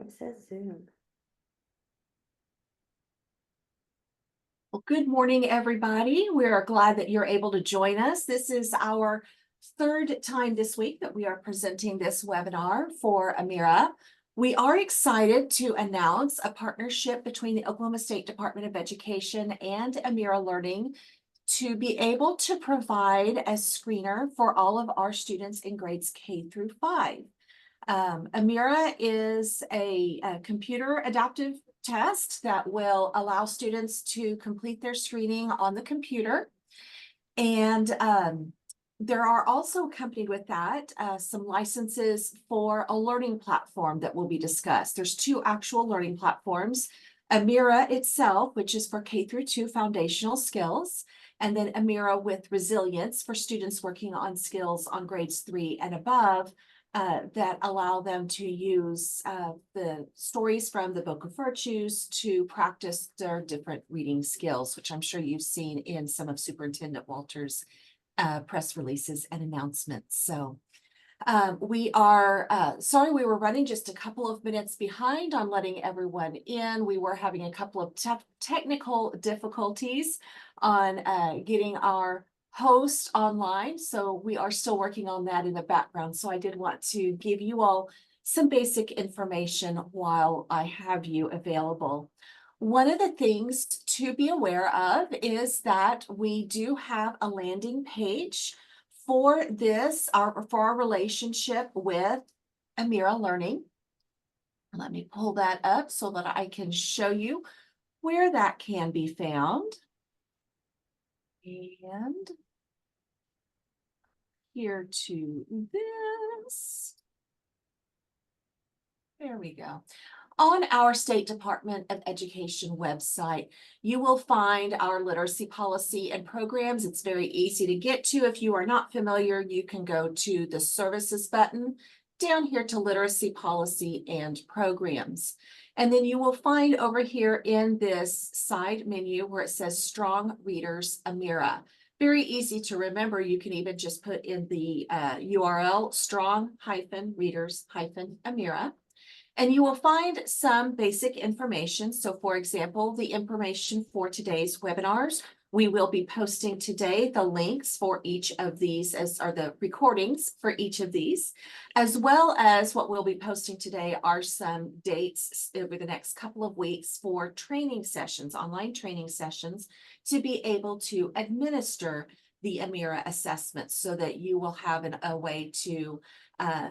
It says Zoom. Well, good morning, everybody. We are glad that you're able to join us. This is our third time this week that we are presenting this webinar for Amira. We are excited to announce a partnership between the Oklahoma State Department of Education and Amira Learning to be able to provide a screener for all of our students in grades K through 5. Amira is a computer adaptive test that will allow students to complete their screening on the computer. And there are also accompanied with that some licenses for a learning platform that will be discussed. There's two actual learning platforms. Amira itself, which is for K through 2 foundational skills, and then Amira with Resilience for students working on skills on grades 3 and above. That allow them to use the stories from the Book of Virtues to practice their different reading skills, which I'm sure you've seen in some of Superintendent Walter's press releases and announcements. So we are sorry we were running just a couple of minutes behind on letting everyone in. We were having a couple of technical difficulties on getting our host online, so we are still working on that in the background. So I did want to give you all some basic information while I have you available. One of the things to be aware of is that we do have a landing page for this, for our relationship with Amira Learning. Let me pull that up so that I can show you where that can be found. And here to this. There we go. On our State Department of Education website, you will find our literacy policy and programs. It's very easy to get to. If you are not familiar, you can go to the services button down here to literacy policy and programs. And then you will find over here in this side menu where it says Strong Readers Amira. Very easy to remember. You can even just put in the URL strong-readers-Amira. And you will find some basic information. So for example, the information for today's webinars, we will be posting today the links for each of these, as are the recordings for each of these, as well as what we'll be posting today are some dates over the next couple of weeks for training sessions, online training sessions, to be able to administer the Amira assessments so that you will have a way to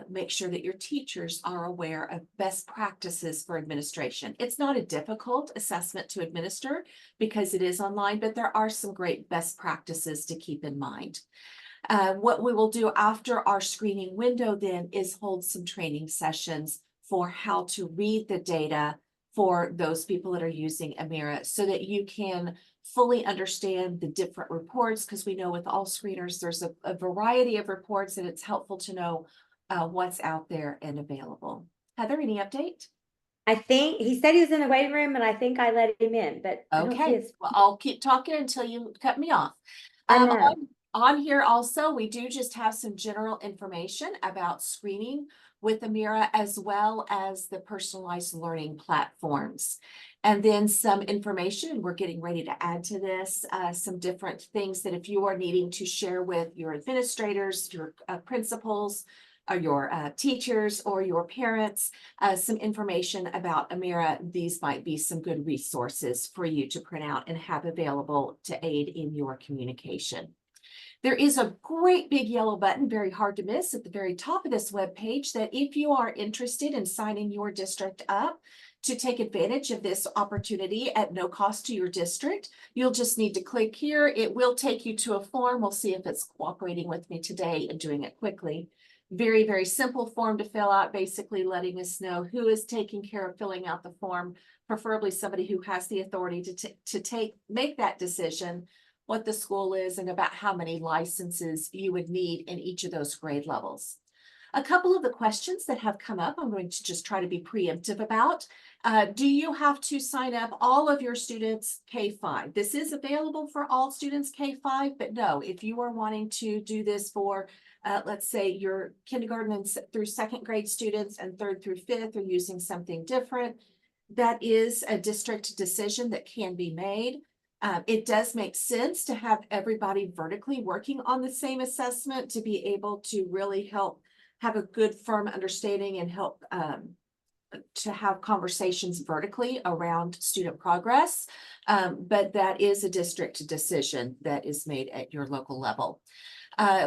make sure that your teachers are aware of best practices for administration. It's not a difficult assessment to administer because it is online, but there are some great best practices to keep in mind. What we will do after our screening window then is hold some training sessions for how to read the data for those people that are using Amira so that you can fully understand the different reports, because we know with all screeners there's a variety of reports and it's helpful to know what's out there and available. Heather, any update? I think he said he was in the waiting room, and I think I let him in, but I don't see Okay, his. well, I'll keep talking until you cut me off. I know. On here also, we do just have some general information about screening with Amira, as well as the personalized learning platforms. And then some information, we're getting ready to add to this, some different things that if you are needing to share with your administrators, your principals, or your teachers or your parents, some information about Amira. These might be some good resources for you to print out and have available to aid in your communication. There is a great big yellow button, very hard to miss, at the very top of this web page that if you are interested in signing your district up to take advantage of this opportunity at no cost to your district, you'll just need to click here. It will take you to a form. We'll see if it's cooperating with me today and doing it quickly. Very, very simple form to fill out, basically letting us know who is taking care of filling out the form, preferably somebody who has the authority to make that decision, what the school is, and about how many licenses you would need in each of those grade levels. A couple of the questions that have come up, I'm going to just try to be preemptive about. Do you have to sign up all of your students K-5? This is available for all students K-5, but no, if you are wanting to do this for, let's say your kindergarten and through second grade students and third through fifth are using something different, that is a district decision that can be made. It does make sense to have everybody vertically working on the same assessment to be able to really help have a good firm understanding and help to have conversations vertically around student progress. But that is a district decision that is made at your local level.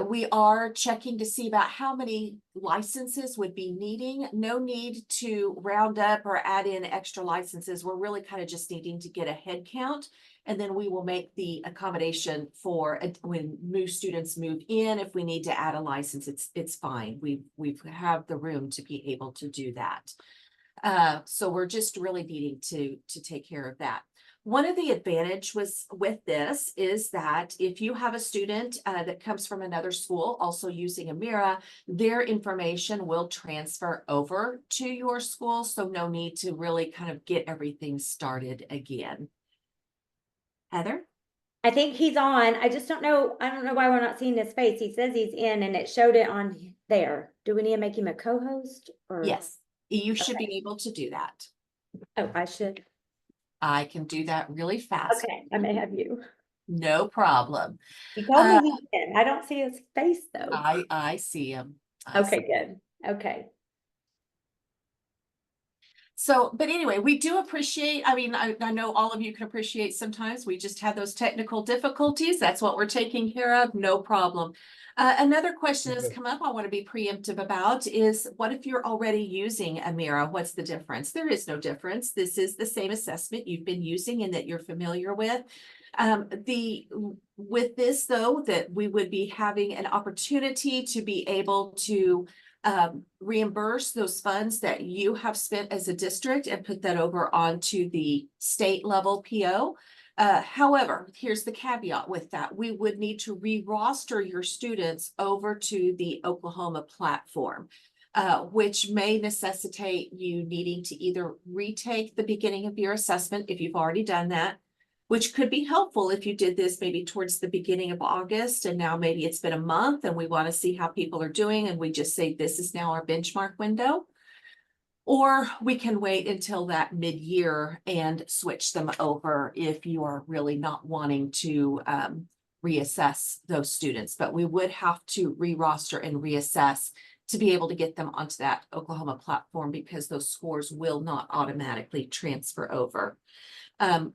We are checking to see about how many licenses would be needing. No need to round up or add in extra licenses. We're really kind of just needing to get a head count, and then we will make the accommodation for when new students move in. If we need to add a license, it's fine. We have the room to be able to do that. So we're just really needing to take care of that. One of the advantage with this is that if you have a student that comes from another school also using Amira, their information will transfer over to your school. So no need to really kind of get everything started again. Heather? I think he's on. I just don't know. I don't know why we're not seeing his face. He says he's in and it showed it on there. Do we need to make him a co-host or? Yes, you should Okay. be able to do that. Oh, I should. I can do that really fast. Okay, I may have you. No problem. He told Uh, me he's in. I don't see his face though. I see him. Okay, good. Okay. So, but anyway, we do appreciate, I mean, I know all of you can appreciate sometimes we just have those technical difficulties. That's what we're taking care of. No problem. Another question has come up I want to be preemptive about is what if you're already using Amira? What's the difference? There is no difference. This is the same assessment you've been using and that you're familiar with. With this though, that we would be having an opportunity to be able to reimburse those funds that you have spent as a district and put that over onto the state level PO. However, here's the caveat with that. We would need to re-roster your students over to the Oklahoma platform, which may necessitate you needing to either retake the beginning of your assessment if you've already done that, which could be helpful if you did this maybe towards the beginning of August and now maybe it's been a month and we want to see how people are doing and we just say this is now our benchmark window. Or we can wait until that mid-year and switch them over if you are really not wanting to reassess those students. But we would have to re-roster and reassess to be able to get them onto that Oklahoma platform because those scores will not automatically transfer over.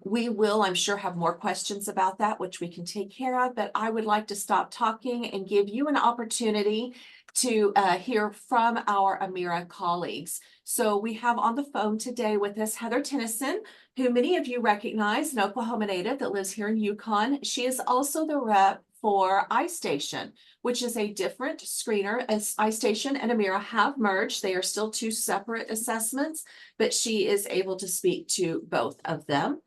We will, I'm sure, have more questions about that, which we can take care of, but I would like to stop talking and give you an opportunity to hear from our Amira colleagues. So we have on the phone today with us Heather Tennyson, who many of you recognize, an Oklahoma native that lives here in Yukon. She is also the rep for iStation, which is a different screener, as iStation and Amira have merged. They are still two separate assessments, but she is able to speak to both of them.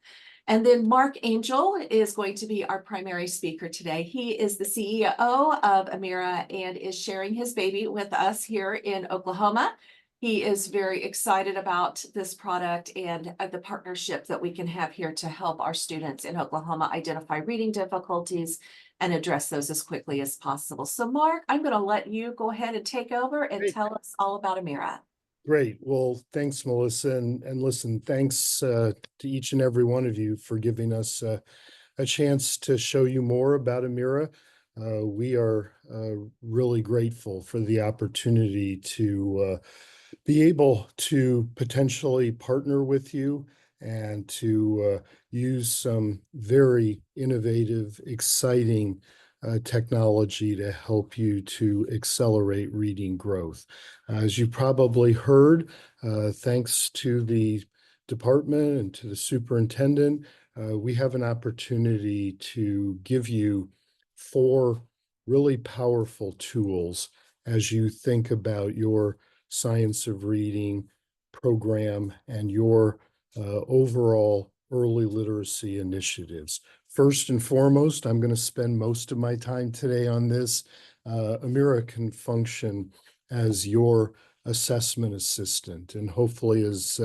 And then Mark Angel is going to be our primary speaker today. He is the CEO of Amira and is sharing his baby with us here in Oklahoma. He is very excited about this product and the partnership that we can have here to help our students in Oklahoma identify reading difficulties and address those as quickly as possible. So Mark, I'm going to let you go ahead and take over and tell us all about Amira. Great. Well, thanks, Melissa. And listen, thanks to each and every one of you for giving us a chance to show you more about Amira. We are really grateful for the opportunity to be able to potentially partner with you and to use some very innovative, exciting technology to help you to accelerate reading growth. As you probably heard, thanks to the department and to the superintendent, we have an opportunity to give you 4 really powerful tools as you think about your science of reading program and your overall early literacy initiatives. First and foremost, I'm going to spend most of my time today on this. Amira can function as your assessment assistant. And hopefully, as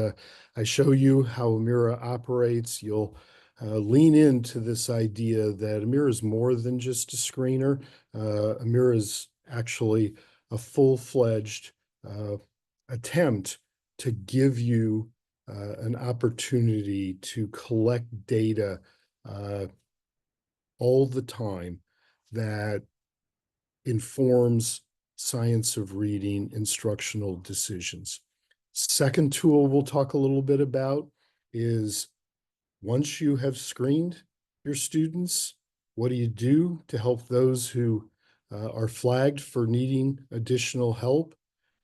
I show you how Amira operates, you'll lean into this idea that Amira is more than just a screener. Amira is actually a full-fledged attempt to give you an opportunity to collect data all the time that informs science of reading instructional decisions. Second tool we'll talk a little bit about is once you have screened your students, what do you do to help those who are flagged for needing additional help?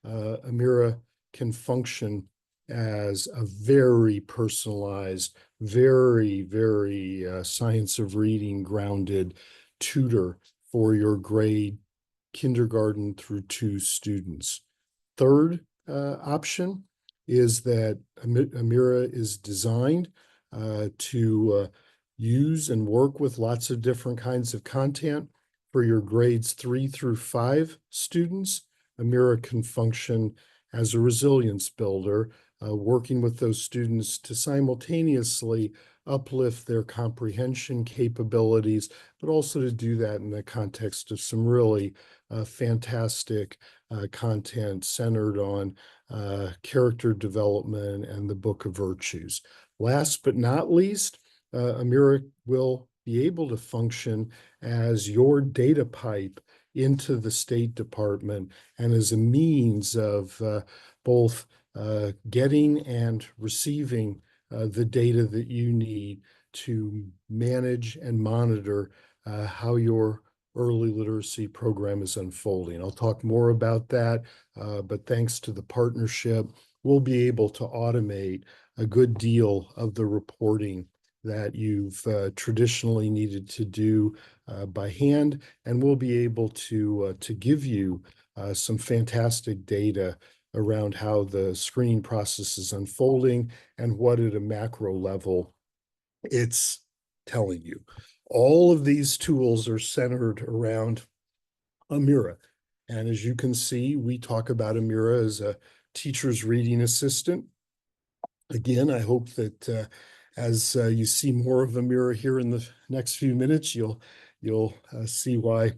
Amira can function as a very personalized, very science of reading grounded tutor for your grade kindergarten through 2 students. Third option is that Amira is designed to use and work with lots of different kinds of content for your grades 3 through 5 students. Amira can function as a resilience builder, working with those students to simultaneously uplift their comprehension capabilities, but also to do that in the context of some really fantastic content centered on character development and the Book of Virtues. Last but not least, Amira will be able to function as your data pipe into the State Department and as a means of both getting and receiving the data that you need to manage and monitor how your early literacy program is unfolding. I'll talk more about that, but thanks to the partnership, we'll be able to automate a good deal of the reporting that you've traditionally needed to do by hand, and we'll be able to give you some fantastic data around how the screening process is unfolding and what at a macro level it's telling you. All of these tools are centered around Amira. And as you can see, we talk about Amira as a teacher's reading assistant. Again, I hope that as you see more of Amira here in the next few minutes, you'll see why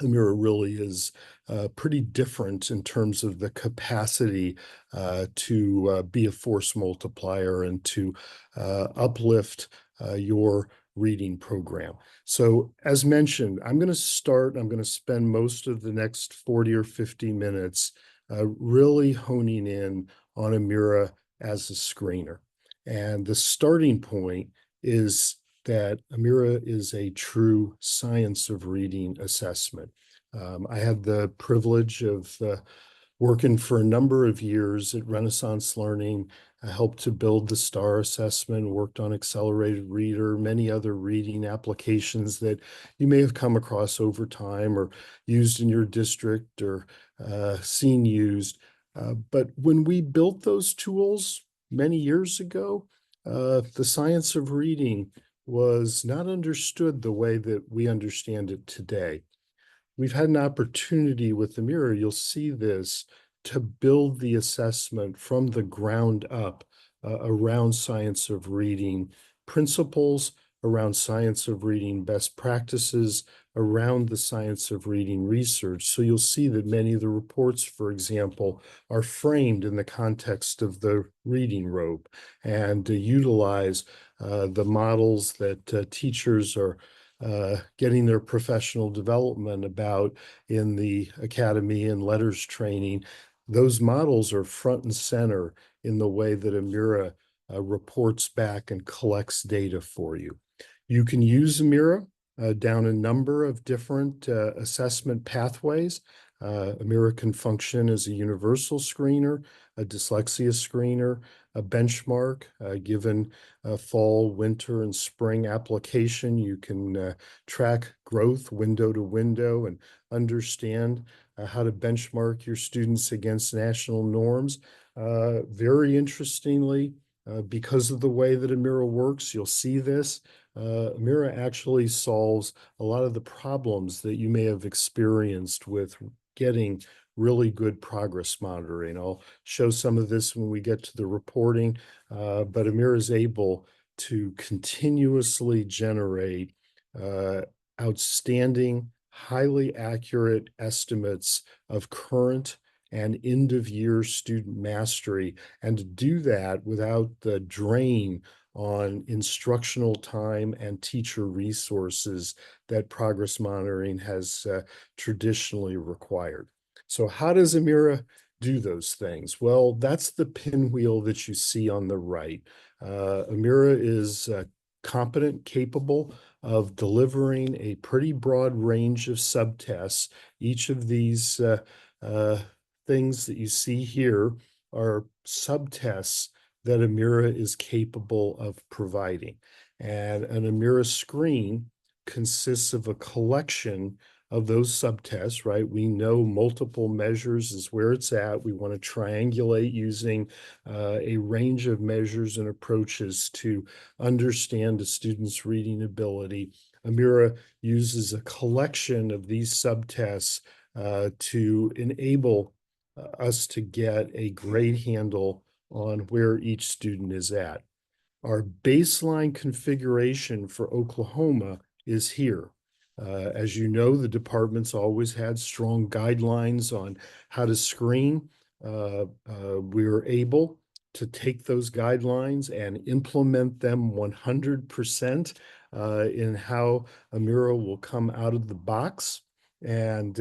Amira really is pretty different in terms of the capacity to be a force multiplier and to uplift your reading program. So as mentioned, I'm going to spend most of the next 40 or 50 minutes really honing in on Amira as a screener. And the starting point is that Amira is a true science of reading assessment. I had the privilege of working for a number of years at Renaissance Learning. I helped to build the STAR assessment, worked on Accelerated Reader, many other reading applications that you may have come across over time or used in your district or seen used. But when we built those tools many years ago, the science of reading was not understood the way that we understand it today. We've had an opportunity with Amira, you'll see this, to build the assessment from the ground up around science of reading principles, around science of reading best practices, around the science of reading research. So you'll see that many of the reports, for example, are framed in the context of the reading rope and utilize the models that teachers are getting their professional development about in the academy and letters training. Those models are front and center in the way that Amira reports back and collects data for you. You can use Amira down a number of different assessment pathways. Amira can function as a universal screener, a dyslexia screener, a benchmark. Given fall, winter, and spring application, you can track growth window to window and understand how to benchmark your students against national norms. Very interestingly, because of the way that Amira works, you'll see this. Amira actually solves a lot of the problems that you may have experienced with getting really good progress monitoring. I'll show some of this when we get to the reporting, but Amira is able to continuously generate outstanding, highly accurate estimates of current and end of year student mastery, and to do that without the drain on instructional time and teacher resources that progress monitoring has traditionally required. So how does Amira do those things? Well, that's the pinwheel that you see on the right. Amira is competent, capable of delivering a pretty broad range of subtests. Each of these things that you see here are subtests that Amira is capable of providing. And an Amira screen consists of a collection of those subtests, right? We know multiple measures is where it's at. We want to triangulate using a range of measures and approaches to understand a student's reading ability. Amira uses a collection of these subtests to enable us to get a great handle on where each student is at. Our baseline configuration for Oklahoma is here. As you know, the department's always had strong guidelines on how to screen. We were able to take those guidelines and implement them 100% in how Amira will come out of the box. And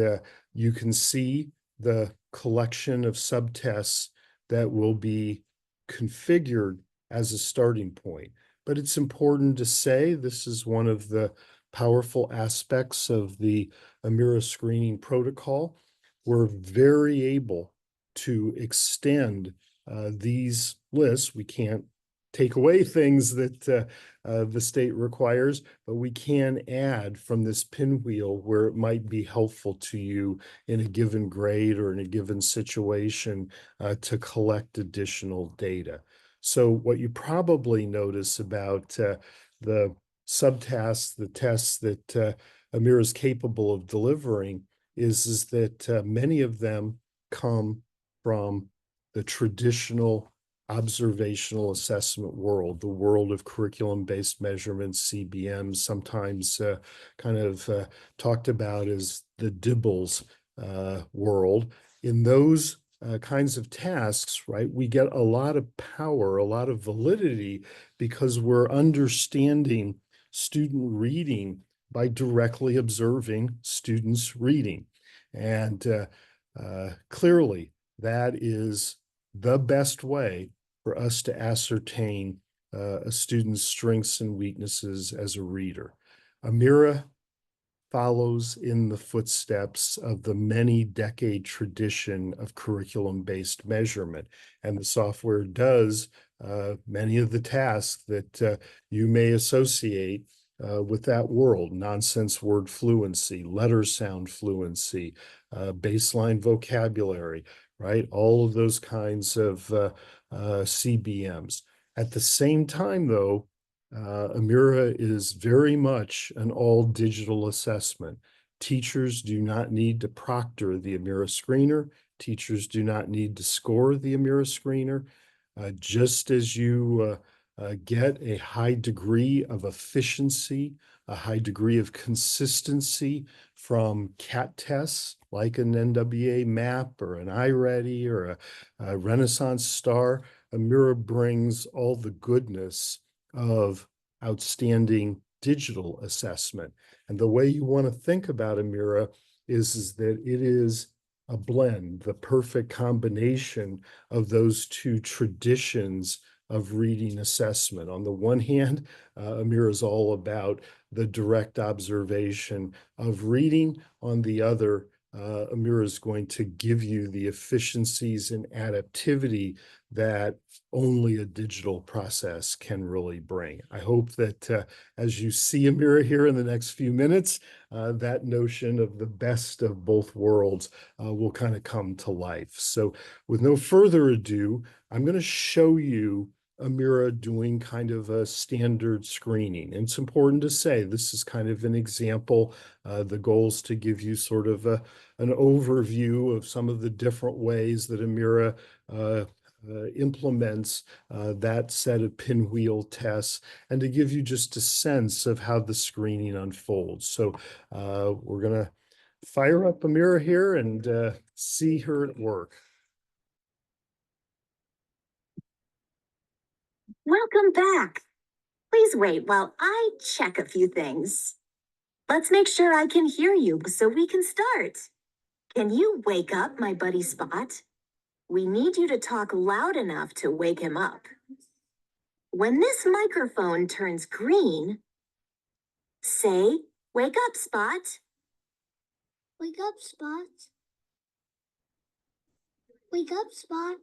you can see the collection of subtests that will be configured as a starting point. But it's important to say this is one of the powerful aspects of the Amira screening protocol. We're very able to extend these lists. We can't take away things that the state requires, but we can add from this pinwheel where it might be helpful to you in a given grade or in a given situation to collect additional data. So what you probably notice about the subtasks, the tests that Amira is capable of delivering is that many of them come from the traditional observational assessment world, the world of curriculum-based measurements, CBMs, sometimes kind of talked about as the DIBELS world. In those kinds of tasks, right, we get a lot of power, a lot of validity because we're understanding student reading by directly observing students reading. And clearly, that is the best way for us to ascertain a student's strengths and weaknesses as a reader. Amira follows in the footsteps of the many decade tradition of curriculum-based measurement. And the software does many of the tasks that you may associate with that world: nonsense word fluency, letter sound fluency, baseline vocabulary, right? All of those kinds of CBMs. At the same time, though, Amira is very much an all digital assessment. Teachers do not need to proctor the Amira screener. Teachers do not need to score the Amira screener. Just as you get a high degree of efficiency, a high degree of consistency from CAT tests like an NWA MAP or an iReady or a Renaissance Star, Amira brings all the goodness of outstanding digital assessment. And the way you want to think about Amira is that it is a blend, the perfect combination of those two traditions of reading assessment. On the one hand, Amira is all about the direct observation of reading. On the other, Amira is going to give you the efficiencies and adaptivity that only a digital process can really bring. I hope that as you see Amira here in the next few minutes, that notion of the best of both worlds will kind of come to life. So with no further ado, I'm going to show you Amira doing kind of a standard screening. And it's important to say this is kind of an example. The goal is to give you sort of an overview of some of the different ways that Amira implements that set of pinwheel tests, and to give you just a sense of how the screening unfolds. So we're going to fire up Amira here and see her at work. Welcome back. Please wait while I check a few things. Let's make sure I can hear you so we can start. Can you wake up my buddy Spot? We need you to talk loud enough to wake him up. When this microphone turns green, say, "Wake up, Spot." Wake up, Spot. Wake up, Spot.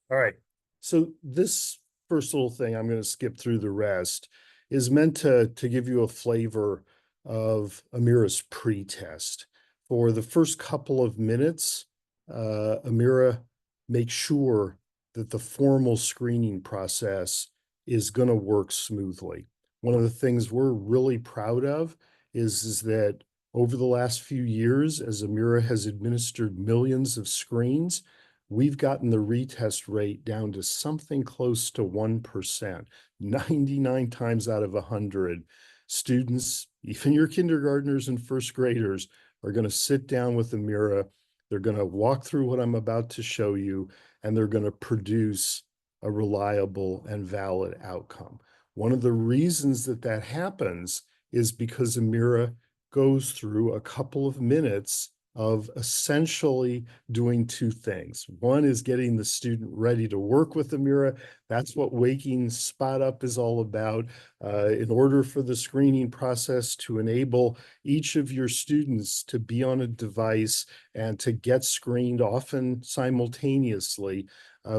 All right. So this first little thing, I'm going to skip through the rest, is meant to give you a flavor of Amira's pre-test. For the first couple of minutes, Amira makes sure that the formal screening process is going to work smoothly. One of the things we're really proud of is that over the last few years, as Amira has administered millions of screens, we've gotten the retest rate down to something close to 1%. 99 times out of 100, students, even your kindergartners and first graders, are going to sit down with Amira. They're going to walk through what I'm about to show you, and they're going to produce a reliable and valid outcome. One of the reasons that that happens is because Amira goes through a couple of minutes of essentially doing two things. One is getting the student ready to work with Amira. That's what waking Spot up is all about. In order for the screening process to enable each of your students to be on a device and to get screened often simultaneously,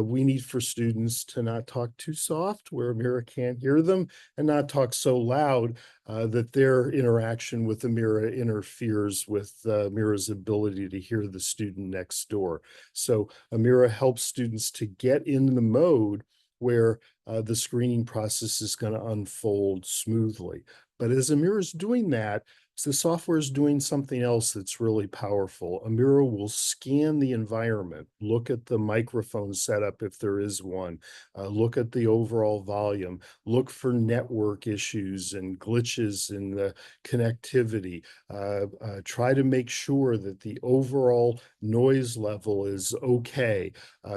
we need for students to not talk too soft where Amira can't hear them, and not talk so loud that their interaction with Amira interferes with Amira's ability to hear the student next door. So Amira helps students to get in the mode where the screening process is going to unfold smoothly. But as Amira is doing that, the software is doing something else that's really powerful. Amira will scan the environment, look at the microphone setup if there is one, look at the overall volume, look for network issues and glitches in the connectivity, try to make sure that the overall noise level is okay.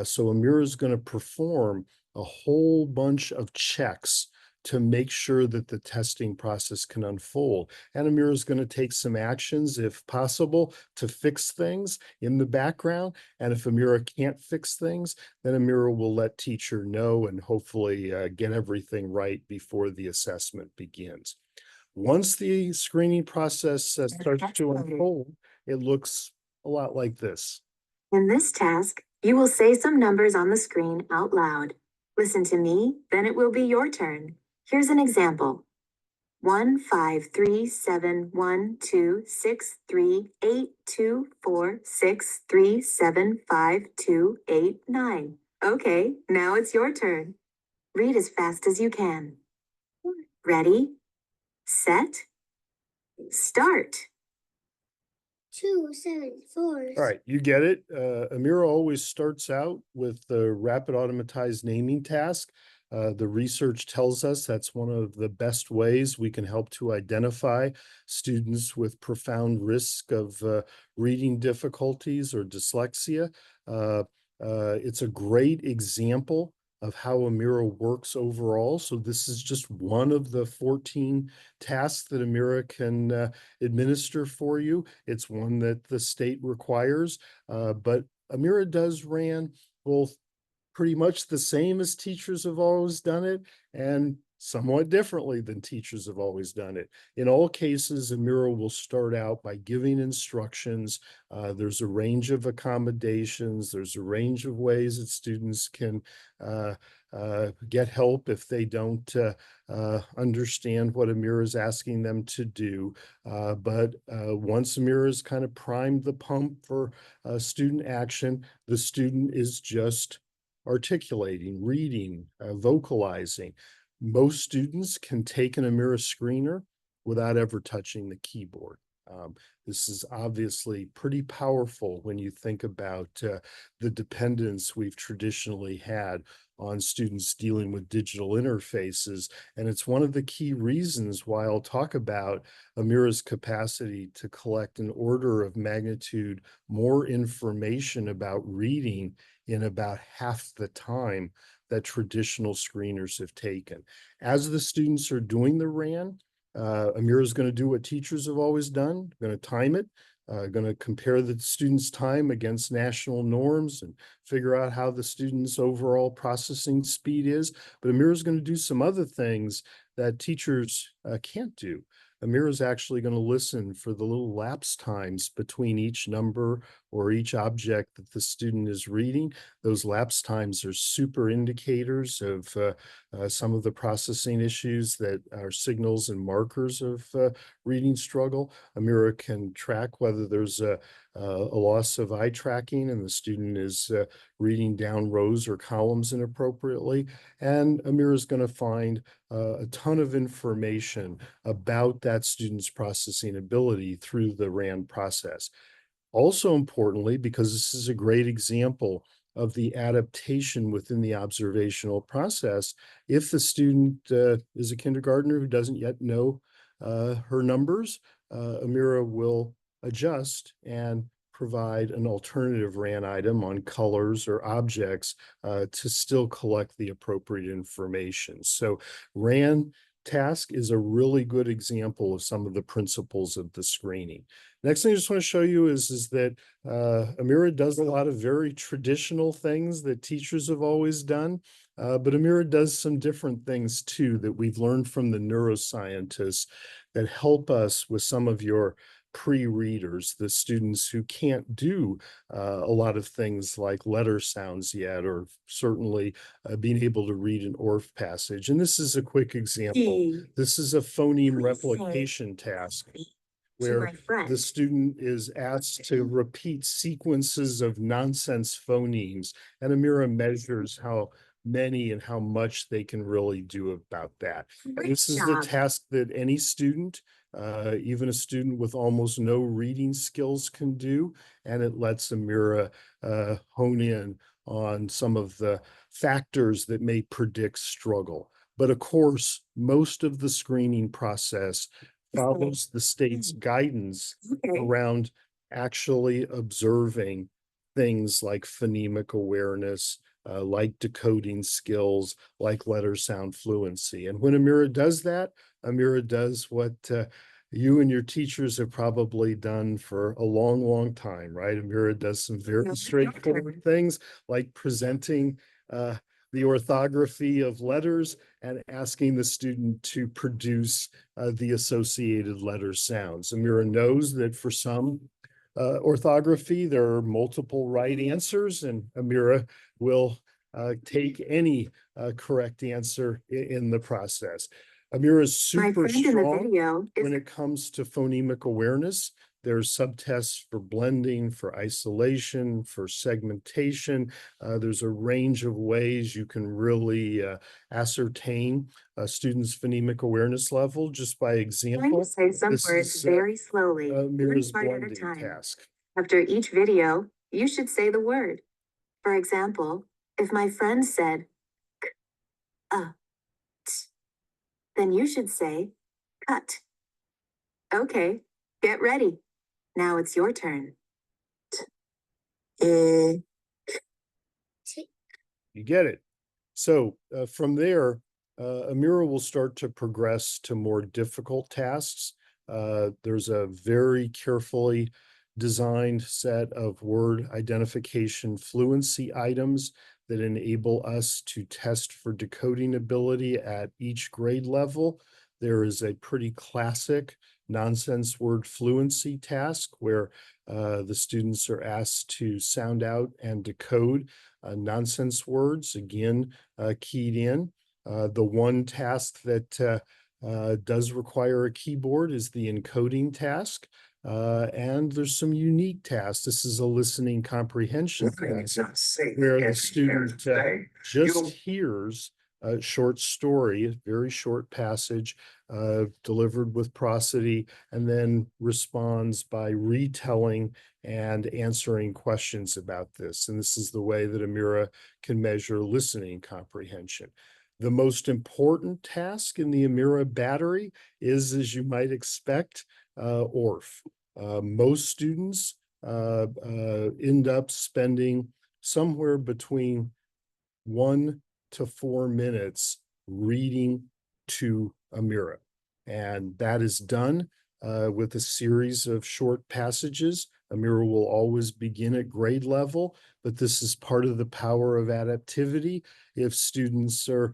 So Amira is going to perform a whole bunch of checks to make sure that the testing process can unfold. And Amira is going to take some actions, if possible, to fix things in the background. And if Amira can't fix things, then Amira will let teacher know and hopefully get everything right before the assessment begins. Once the screening process starts to unfold, it looks a lot like this. In this task, you will say some numbers on the screen out loud. Listen to me, then it will be your turn. Here's an example. 15371263824637528 9. Okay, now it's your turn. Read as fast as you can. Ready, set, start. 274. All right, you get it. Amira always starts out with the rapid automatized naming task. The research tells us that's one of the best ways we can help to identify students with profound risk of reading difficulties or dyslexia. It's a great example of how Amira works overall. So this is just one of the 14 tasks that Amira can administer for you. It's one that the state requires, but Amira does ran both pretty much the same as teachers have always done it, and somewhat differently than teachers have always done it. In all cases, Amira will start out by giving instructions. There's a range of accommodations. There's a range of ways that students can get help if they don't understand what Amira is asking them to do. But once Amira has kind of primed the pump for student action, the student is just articulating, reading, vocalizing. Most students can take an Amira screener without ever touching the keyboard. This is obviously pretty powerful when you think about the dependence we've traditionally had on students dealing with digital interfaces. And it's one of the key reasons why I'll talk about Amira's capacity to collect an order of magnitude more information about reading in about half the time that traditional screeners have taken. As the students are doing the RAN, Amira is going to do what teachers have always done, going to time it, going to compare the students' time against national norms and figure out how the students' overall processing speed is. But Amira is going to do some other things that teachers can't do. Amira is actually going to listen for the little lapse times between each number or each object that the student is reading. Those lapse times are super indicators of some of the processing issues that are signals and markers of reading struggle. Amira can track whether there's a loss of eye tracking and the student is reading down rows or columns inappropriately. And Amira is going to find a ton of information about that student's processing ability through the RAN process. Also importantly, because this is a great example of the adaptation within the observational process, if the student is a kindergartner who doesn't yet know her numbers, Amira will adjust and provide an alternative RAN item on colors or objects to still collect the appropriate information. So RAN task is a really good example of some of the principles of the screening. Next thing I just want to show you is that Amira does a lot of very traditional things that teachers have always done, but Amira does some different things too that we've learned from the neuroscientists that help us with some of your pre-readers, the students who can't do a lot of things like letter sounds yet, or certainly being able to read an ORF passage. And this is a quick example. This is a phoneme replication task where the student is asked to repeat sequences of nonsense phonemes, and Amira measures how many and how much they can really do about that. This is the task that any student, even a student with almost no reading skills, can do, and it lets Amira hone in on some of the factors that may predict struggle. But of course, most of the screening process follows the state's guidance around actually observing things like phonemic awareness, like decoding skills, like letter sound fluency. And when Amira does that, Amira does what you and your teachers have probably done for a long, long time, right? Amira does some very straightforward things like presenting the orthography of letters and asking the student to produce the associated letter sounds. Amira knows that for some orthography, there are multiple right answers, and Amira will take any correct answer in the process. Amira is super strong when it comes to phonemic awareness. There's subtests for blending, for isolation, for segmentation. There's a range of ways you can really ascertain a student's phonemic awareness level just by example. Say some words very slowly, Amira's one part at a blending time. task. After each video, you should say the word. For example, if my friend said, t, then you should say, cut. Okay, get ready. Now it's your turn. You get it. So from there, Amira will start to progress to more difficult tasks. There's a very carefully designed set of word identification fluency items that enable us to test for decoding ability at each grade level. There is a pretty classic nonsense word fluency task where the students are asked to sound out and decode nonsense words, again, keyed in. The one task that does require a keyboard is the encoding task. And there's some unique tasks. This is a listening comprehension task where the student just hears a short story, a very short passage, delivered with prosody, and then responds by retelling and answering questions about this. And this is the way that Amira can measure listening comprehension. The most important task in the Amira battery is, as you might expect, ORF. Most students end up spending somewhere between 1 to 4 minutes reading to Amira. And that is done with a series of short passages. Amira will always begin at grade level, but this is part of the power of adaptivity. If students are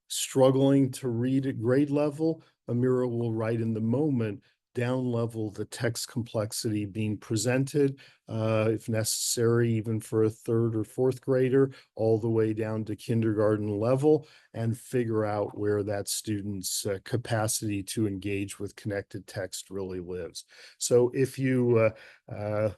struggling to read at grade level, Amira will write in the moment down level the text complexity being presented, if necessary, even for a third or fourth grader, all the way down to kindergarten level, and figure out where that student's capacity to engage with connected text really lives. So if you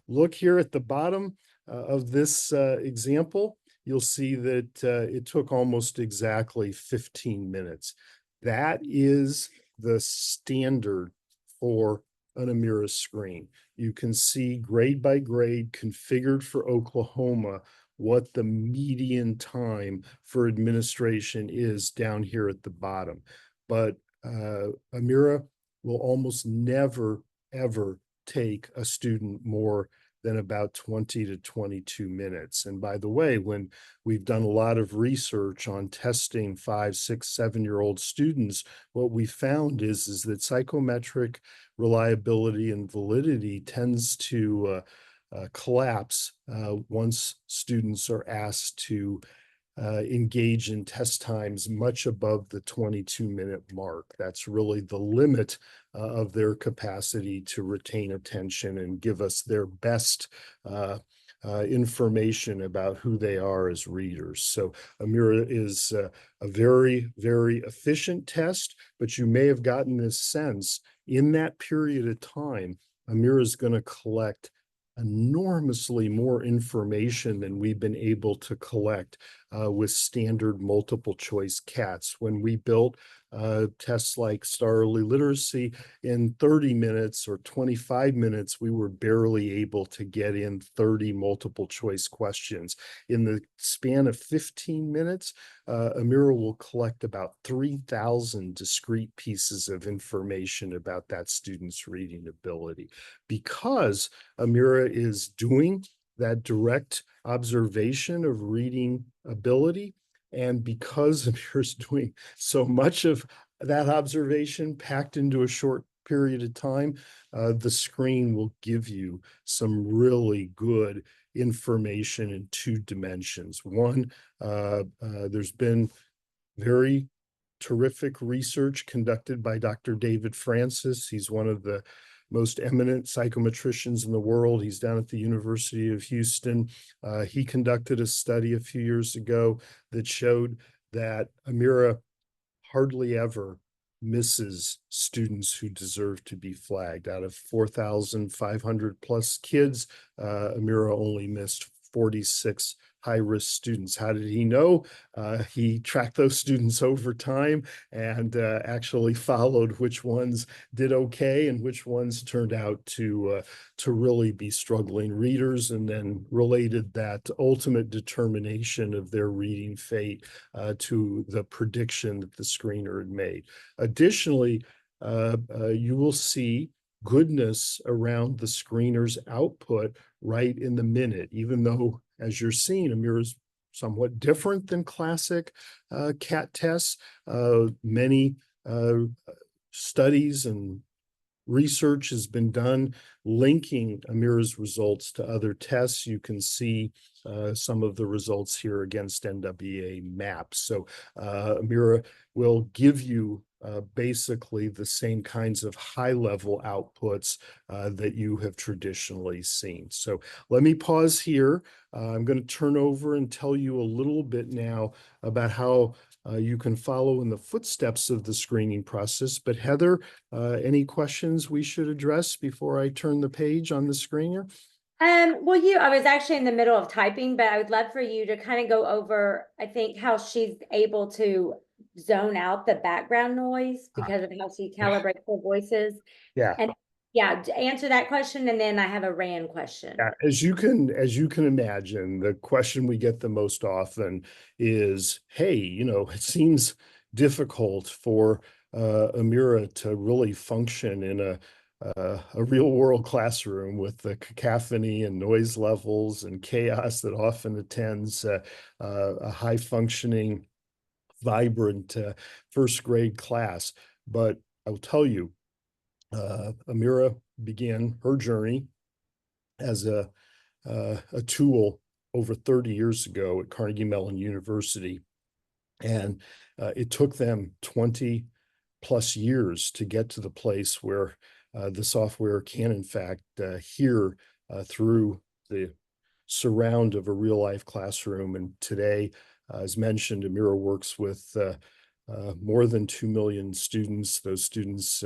look here at the bottom of this example, you'll see that it took almost exactly 15 minutes. That is the standard for an Amira screen. You can see grade by grade configured for Oklahoma what the median time for administration is down here at the bottom. But Amira will almost never, ever take a student more than about 20 to 22 minutes. And by the way, when we've done a lot of research on testing 5, 6, 7-year-old students, what we found is that psychometric reliability and validity tends to collapse once students are asked to engage in test times much above the 22-minute mark. That's really the limit of their capacity to retain attention and give us their best information about who they are as readers. So Amira is a very, very efficient test, but you may have gotten this sense in that period of time, Amira is going to collect enormously more information than we've been able to collect with standard multiple choice CATs. When we built tests like Star Early Literacy, in 30 minutes or 25 minutes, we were barely able to get in 30 multiple choice questions. In the span of 15 minutes, Amira will collect about 3,000 discrete pieces of information about that student's reading ability. Because Amira is doing that direct observation of reading ability, and because Amira's doing so much of that observation packed into a short period of time, the screen will give you some really good information in 2 dimensions. One, there's been very terrific research conducted by Dr. David Francis. He's one of the most eminent psychometricians in the world. He's down at the University of Houston. He conducted a study a few years ago that showed that Amira hardly ever misses students who deserve to be flagged. Out of 4,500 plus kids, Amira only missed 46 high-risk students. How did he know? He tracked those students over time and actually followed which ones did okay and which ones turned out to really be struggling readers, and then related that ultimate determination of their reading fate to the prediction that the screener had made. Additionally, you will see goodness around the screener's output right in the minute, even though, as you're seeing, Amira is somewhat different than classic CAT tests. Many studies and research has been done linking Amira's results to other tests. You can see some of the results here against NWA maps. So Amira will give you basically the same kinds of high-level outputs that you have traditionally seen. So let me pause here. I'm going to turn over and tell you a little bit now about how you can follow in the footsteps of the screening process. But Heather, any questions we should address before I turn the page on the screener? Well, I was actually in the middle of typing, but I would love for you to kind of go over, I think, how she's able to zone out the background noise because of how she calibrates her voices. Yeah. And yeah, answer that question, and then I have a RAN question. Yeah, as you can imagine, the question we get the most often is, hey, it seems difficult for Amira to really function in a real world classroom with the cacophony and noise levels and chaos that often attends a high functioning, vibrant first grade class. But I'll tell you, Amira began her journey as a tool over 30 years ago at Carnegie Mellon University. And it took them 20 plus years to get to the place where the software can, in fact, hear through the surround of a real life classroom. And today, as mentioned, Amira works with more than 2 million students. Those students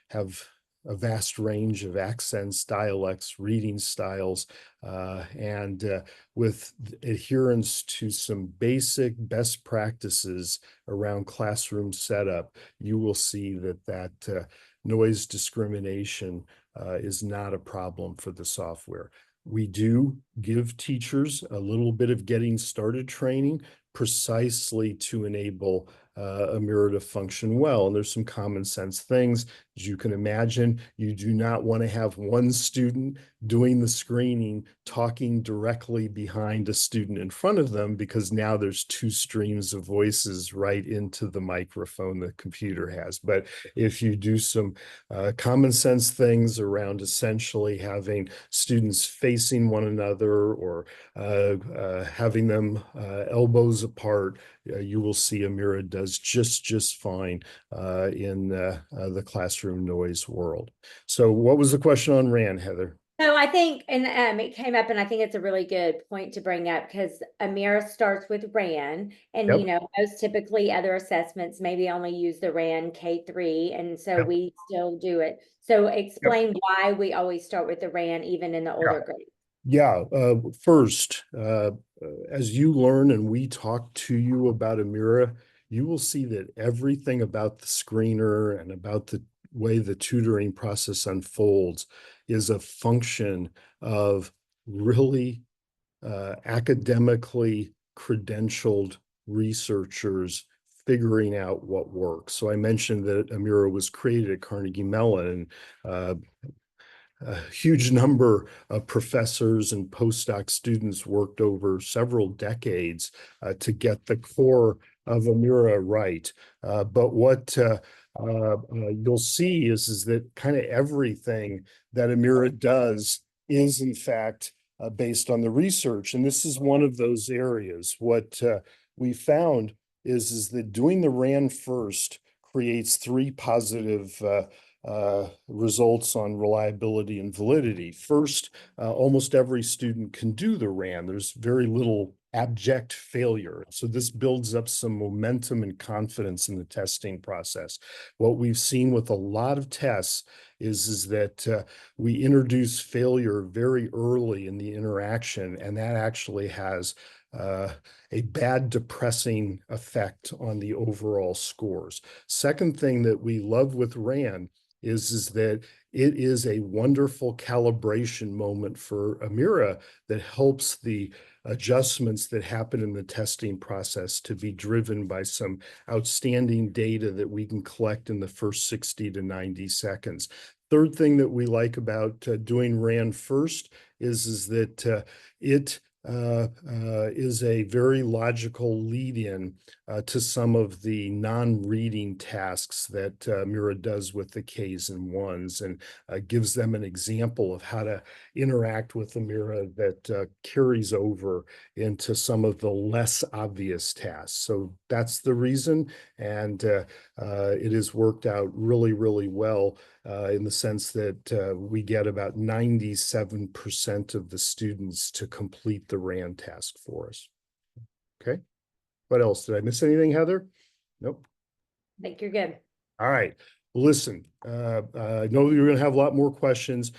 have a vast range of accents, dialects, reading styles, and with adherence to some basic best practices around classroom setup, you will see that noise discrimination is not a problem for the software. We do give teachers a little bit of getting started training precisely to enable Amira to function well. And there's some common sense things. As you can imagine, you do not want to have one student doing the screening talking directly behind a student in front of them, because now there's two streams of voices right into the microphone the computer has. But if you do some common sense things around essentially having students facing one another or having them elbows apart, you will see Amira does just fine in the classroom noise world. So what was the question on RAN, Heather? So I think, and it came up, and I think it's a really good point to bring up because Amira starts with RAN, and Yep. most typically other assessments maybe only use the RAN K3, and so Yep. we still do it. So explain why we always start with the RAN even in the older grades. Yeah, first, as you learn and we talk to you about Amira, you will see that everything about the screener and about the way the tutoring process unfolds is a function of really academically credentialed researchers figuring out what works. So I mentioned that Amira was created at Carnegie Mellon. A huge number of professors and postdoc students worked over several decades to get the core of Amira right. But what you'll see is that kind of everything that Amira does is in fact based on the research. And this is one of those areas. What we found is that doing the RAN first creates three positive results on reliability and validity. First, almost every student can do the RAN. There's very little abject failure. So this builds up some momentum and confidence in the testing process. What we've seen with a lot of tests is that we introduce failure very early in the interaction, and that actually has a bad depressing effect on the overall scores. Second thing that we love with RAN is that it is a wonderful calibration moment for Amira that helps the adjustments that happen in the testing process to be driven by some outstanding data that we can collect in the first 60 to 90 seconds. Third thing that we like about doing RAN first is that it is a very logical lead-in to some of the non-reading tasks that Mira does with the Ks and ones, and gives them an example of how to interact with the Mira that carries over into some of the less obvious tasks. So that's the reason, and it has worked out really well in the sense that we get about 97% of the students to complete the RAN task for us. Okay. What else? Did I miss anything, Heather? Nope. I think you're good. All right. Listen, I know you're going to have a lot more questions.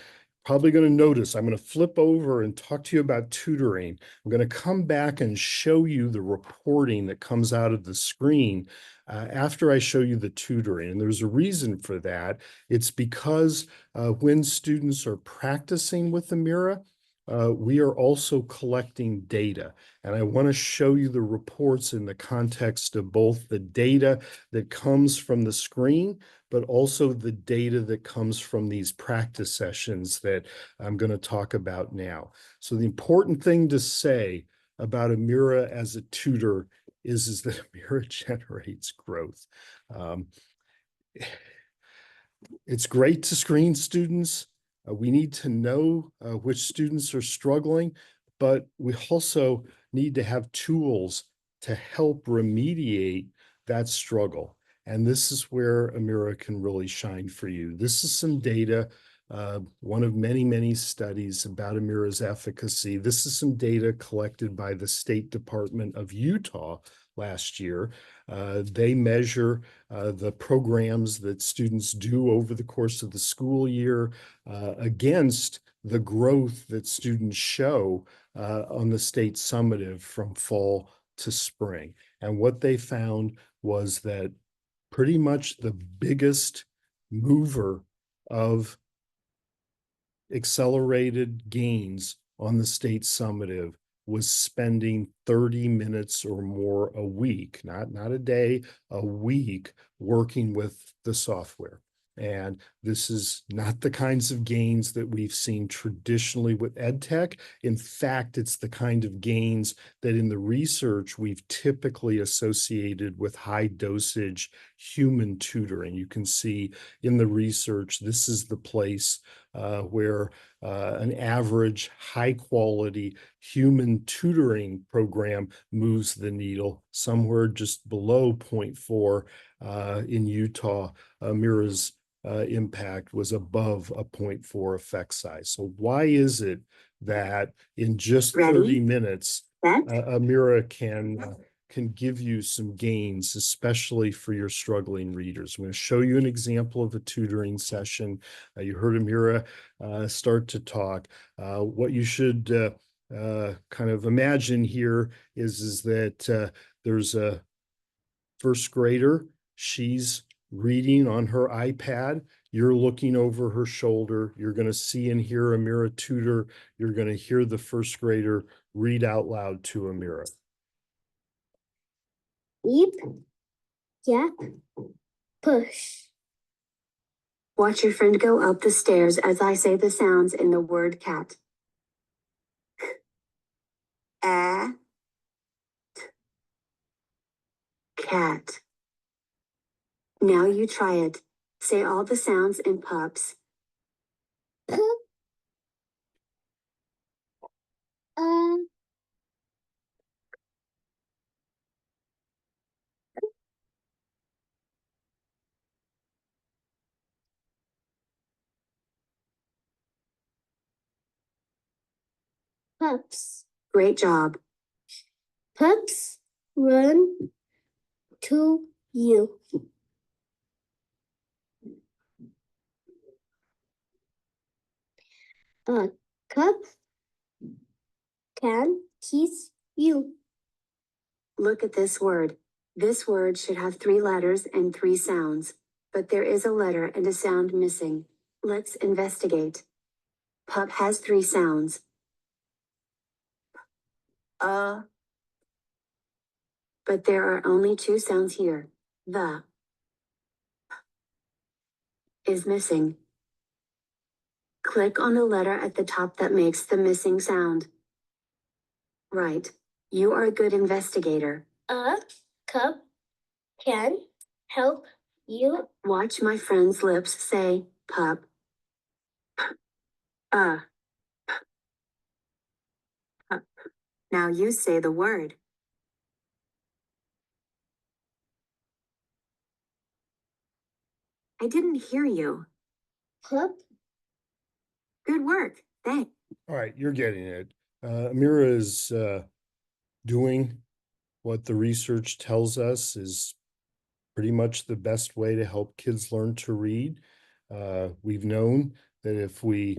Probably going to notice I'm going to flip over and talk to you about tutoring. I'm going to come back and show you the reporting that comes out of the screen after I show you the tutoring. And there's a reason for that. It's because when students are practicing with Amira, we are also collecting data. And I want to show you the reports in the context of both the data that comes from the screen, but also the data that comes from these practice sessions that I'm going to talk about now. So the important thing to say about Amira as a tutor is that Amira generates growth. It's great to screen students. We need to know which students are struggling, but we also need to have tools to help remediate that struggle. And this is where Amira can really shine for you. This is some data, one of many, many studies about Amira's efficacy. This is some data collected by the State Department of Utah last year. They measure the programs that students do over the course of the school year against the growth that students show on the state summative from fall to spring. And what they found was that pretty much the biggest mover of accelerated gains on the state summative was spending 30 minutes or more a week, not a day, a week, working with the software. And this is not the kinds of gains that we've seen traditionally with EdTech. In fact, it's the kind of gains that in the research we've typically associated with high dosage human tutoring. You can see in the research, this is the place where an average high quality human tutoring program moves the needle, somewhere just below 0.4 in Utah. Amira's impact was above a 0.4 effect size. So why is it that in just 30 minutes, Amira can give you some gains, especially for your struggling readers? I'm going to show you an example of a tutoring session. You heard Amira start to talk. What you should kind of imagine here is that there's a first grader. She's reading on her iPad. You're looking over her shoulder. You're going to see and hear Amira tutor. You're going to hear the first grader read out loud to Amira. Yip, yap, push. Watch your friend go up the stairs as I say the sounds in the word cat. Cat. Now you try it. Say all the sounds in pups. Pup. Pups. Great job. Pups run to you. A cup can kiss you. Look at this word. This word should have 3 letters and 3 sounds, but there is a letter and a sound missing. Let's investigate. Pup has 3 sounds. But there are only 2 sounds here. The is missing. Click on the letter at the top that makes the missing sound. Right. You are a good investigator. A cup can help you. Watch my friend's lips say, pup. Pup. Now you say the word. I didn't hear you. Pup. Good work. Thanks. All right, you're getting it. Amira is doing what the research tells us is pretty much the best way to help kids learn to read. We've known that if we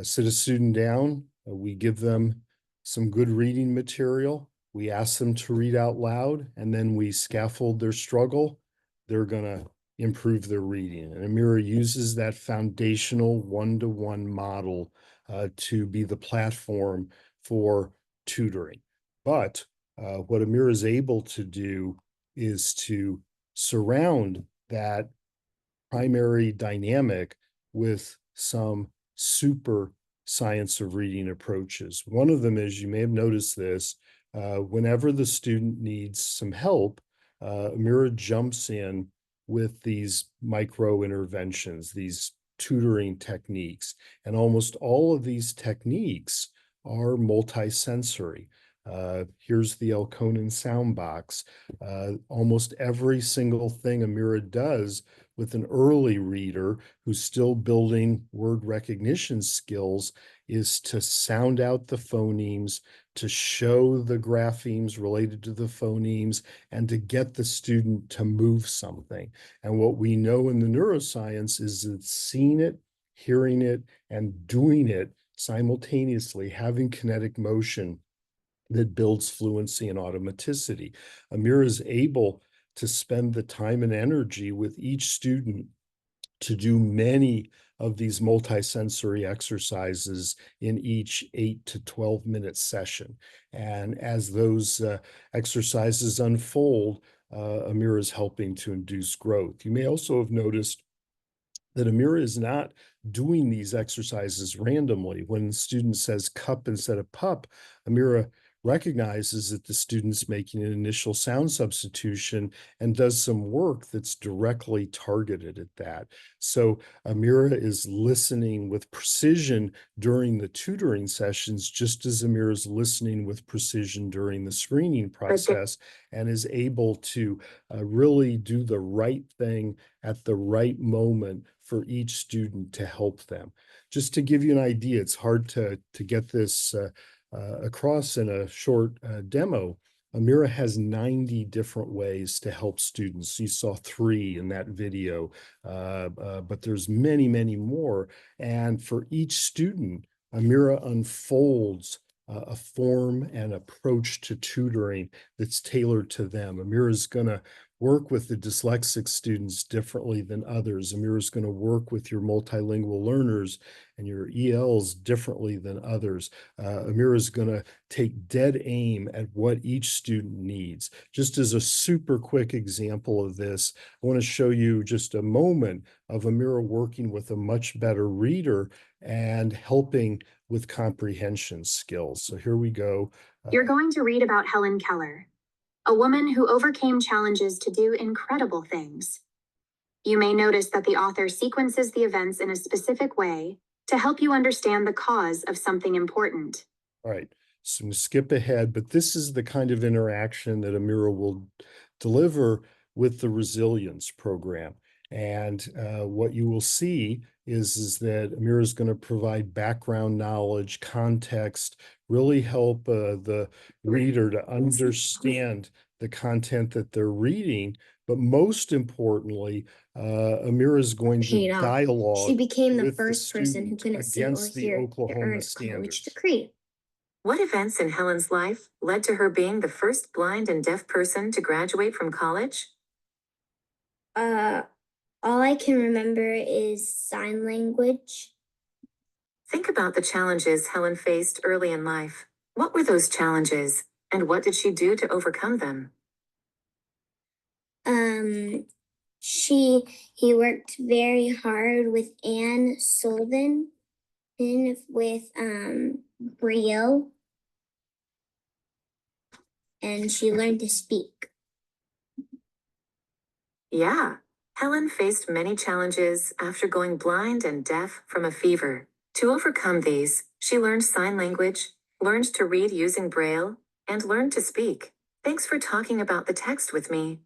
sit a student down, we give them some good reading material, we ask them to read out loud, and then we scaffold their struggle, they're gonna improve their reading. And Amira uses that foundational one-to-one model to be the platform for tutoring. But what Amira is able to do is to surround that primary dynamic with some super science of reading approaches. One of them is, you may have noticed this, whenever the student needs some help, Amira jumps in with these micro interventions, these tutoring techniques. And almost all of these techniques are multisensory. Here's the Elkonin sound box. Almost every single thing Amira does with an early reader who's still building word recognition skills is to sound out the phonemes, to show the graphemes related to the phonemes, and to get the student to move something. And what we know in the neuroscience is that seeing it, hearing it, and doing it simultaneously, having kinetic motion, that builds fluency and automaticity. Amira is able to spend the time and energy with each student to do many of these multisensory exercises in each 8 to 12-minute session. And as those exercises unfold, Amira is helping to induce growth. You may also have noticed that Amira is not doing these exercises randomly. When the student says cup instead of pup, Amira recognizes that the student's making an initial sound substitution and does some work that's directly targeted at that. So Amira is listening with precision during the tutoring sessions, just as Amira is listening with precision during the screening process, and is able to really do the right thing at the right moment for each student to help them. Just to give you an idea, it's hard to get this across in a short demo. Amira has 90 different ways to help students. You saw 3 in that video, but there's many, many more. And for each student, Amira unfolds a form and approach to tutoring that's tailored to them. Amira is going to work with the dyslexic students differently than others. Amira is going to work with your multilingual learners and your ELs differently than others. Amira is going to take dead aim at what each student needs. Just as a super quick example of this, I want to show you just a moment of Amira working with a much better reader and helping with comprehension skills. So here we go. You're going to read about Helen Keller, a woman who overcame challenges to do incredible things. You may notice that the author sequences the events in a specific way to help you understand the cause of something important. All right, so I'm going to skip ahead, but this is the kind of interaction that Amira will deliver with the resilience program. And what you will see is that Amira is going to provide background knowledge, context, really help the reader to understand the content that they're reading. But most importantly, Amira is going to dialogue. She became the with first person who student couldn't see or against the hear to Oklahoma earn a standards. college degree. What events in Helen's life led to her being the first blind and deaf person to graduate from college? All I can remember is sign language. Think about the challenges Helen faced early in life. What were those challenges, and what did she do to overcome them? He worked very hard with Anne Sullivan with Brielle, and she learned to speak. Yeah, Helen faced many challenges after going blind and deaf from a fever. To overcome these, she learned sign language, learned to read using Braille, and learned to speak. Thanks for talking about the text with me.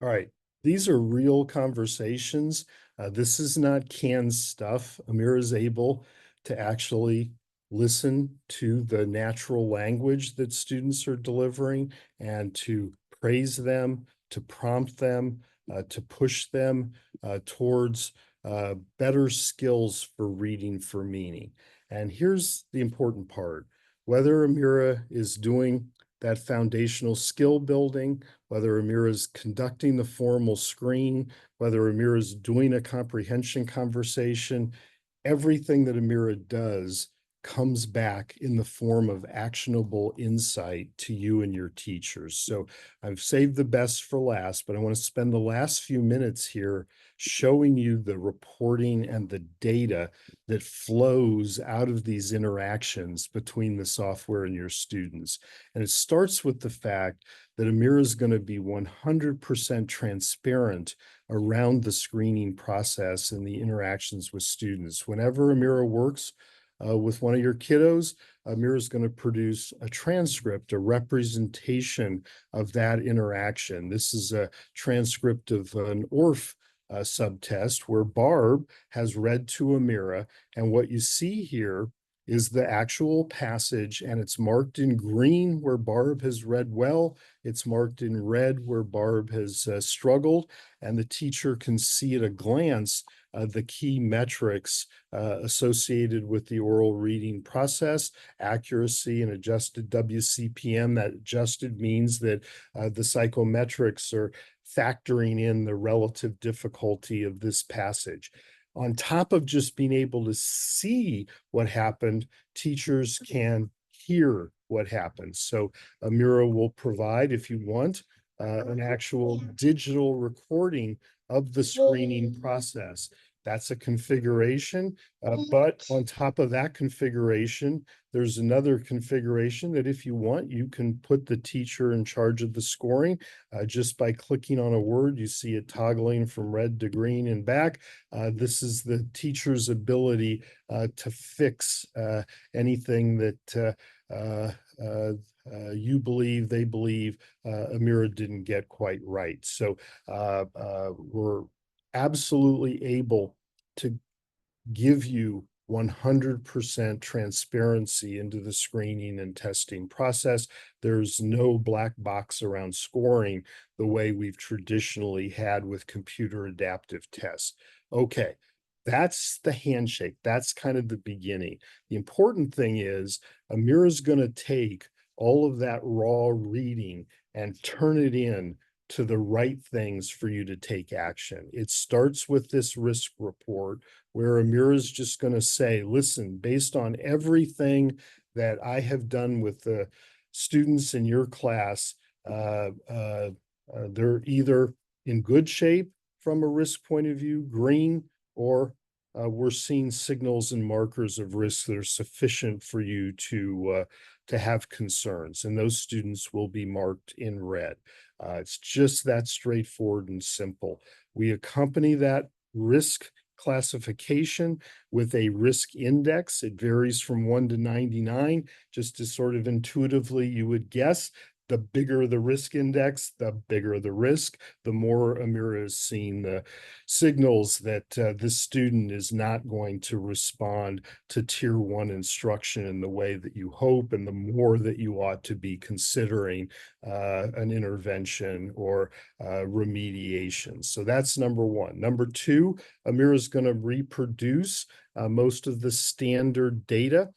All right, these are real conversations. This is not canned stuff. Amira is able to actually listen to the natural language that students are delivering and to praise them, to prompt them, to push them towards better skills for reading for meaning. And here's the important part. Whether Amira is doing that foundational skill building, whether Amira is conducting the formal screen, whether Amira is doing a comprehension conversation, everything that Amira does comes back in the form of actionable insight to you and your teachers. So I've saved the best for last, but I want to spend the last few minutes here showing you the reporting and the data that flows out of these interactions between the software and your students. And it starts with the fact that Amira is going to be 100% transparent around the screening process and the interactions with students. Whenever Amira works with one of your kiddos, Amira is going to produce a transcript, a representation of that interaction. This is a transcript of an ORF subtest where Barb has read to Amira, and what you see here is the actual passage, and it's marked in green where Barb has read well. It's marked in red where Barb has struggled, and the teacher can see at a glance the key metrics associated with the oral reading process, accuracy and adjusted WCPM. That adjusted means that the psychometrics are factoring in the relative difficulty of this passage. On top of just being able to see what happened, teachers can hear what happened. So Amira will provide, if you want, an actual digital recording of the screening process. That's a configuration, but on top of that configuration, there's another configuration that if you want, you can put the teacher in charge of the scoring. Just by clicking on a word, you see it toggling from red to green and back. This is the teacher's ability to fix anything that you believe, they believe Amira didn't get quite right. So we're absolutely able to give you 100% transparency into the screening and testing process. There's no black box around scoring the way we've traditionally had with computer adaptive tests. Okay, that's the handshake. That's kind of the beginning. The important thing is Amira's going to take all of that raw reading and turn it in to the right things for you to take action. It starts with this risk report where Amira is just going to say, listen, based on everything that I have done with the students in your class, they're either in good shape from a risk point of view, green, or we're seeing signals and markers of risk that are sufficient for you to have concerns, and those students will be marked in red. It's just that straightforward and simple. We accompany that risk classification with a risk index. It varies from 1 to 99, just as sort of intuitively you would guess. The bigger the risk index, the bigger the risk, the more Amira is seeing the signals that this student is not going to respond to tier 1 instruction in the way that you hope, and the more that you ought to be considering an intervention or remediation. So that's number one. Number two, Amira is going to reproduce most of the standard data